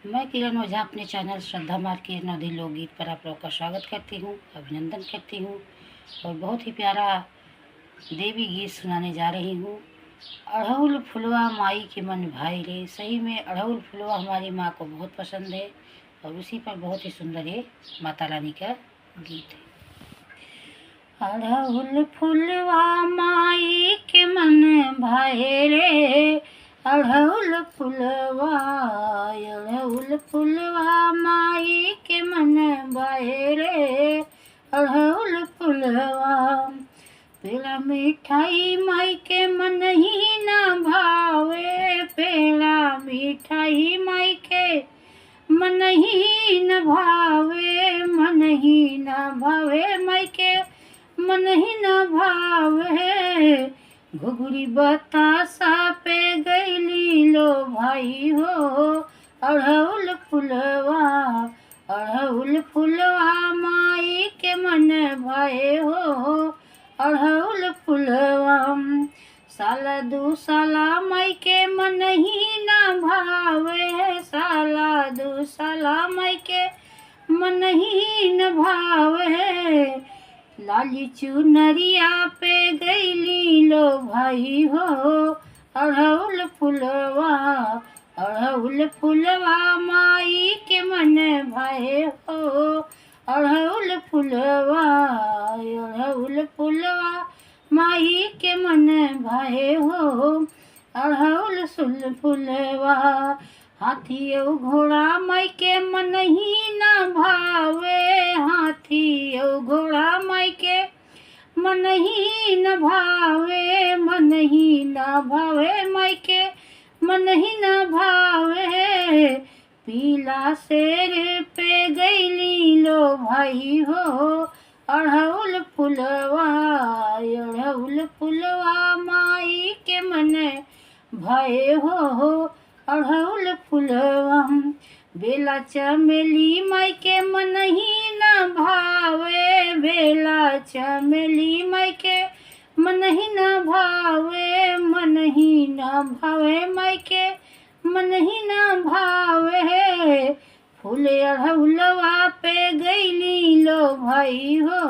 मैं किरण ओझा अपने चैनल श्रद्धा मार के नवदी लोकगीत पर आप लोग का स्वागत करती हूँ, अभिनंदन करती हूँ और बहुत ही प्यारा देवी गीत सुनाने जा रही हूँ। अड़हुल फुलवा माई के मन भाई रे। सही में अड़हुल फुलवा हमारी माँ को बहुत पसंद है और उसी पर बहुत ही सुंदर ये माता रानी का गीत है। अड़हुल फुलवा माई के मन भाई रे, अड़हुल फुलवा माई के मन भाई रे, अड़हुल फुलवा। पेड़ा मिठाई माई के मन ही न भावे, पेड़ा मिठाई माई के मन ही न भावे, मन ही न भावे माई के मन ही न भावे। घुघरी बतासा पे गईली लो भाई हो, अड़हुल फुलवा माई के मन भाई हो, अड़हुल फुलवा। साला दू साला माई के मन ही न भावे, साला दू साला माई के मन ही न भावे। लाली चुनरिया पे गईली लो भाई हो, अड़हुल फुलवा माई के मन भाई हो, अड़हुल फुलवा माई के मन भाई हो, अड़हुल फुलवा। हाथी और घोड़ा माई के मन ही न भावे, हाथी और घोड़ा माई के मन ही न भावे, मन ही न भावे माई के मन ही न भावे। पीला शेर पे गईली लो भाई हो, अड़हुल फुलवा माई के मन भाई हो, अड़हुल फुलवा। बेला चमेली माई के मन ही न भावे, बेला चमेली माई के मन ही न भावे, मन ही न भावे माई के मन ही न भावे। फूल अड़हुलवा पे गईली लो भाई हो,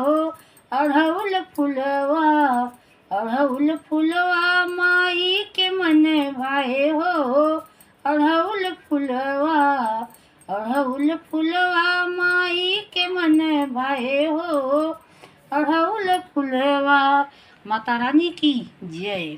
अड़हुल फुलवा माई के मन भाई हो, अड़हुल फुलवा माई के मन भाई हो, अड़हुल फुलवा। माता रानी की जय।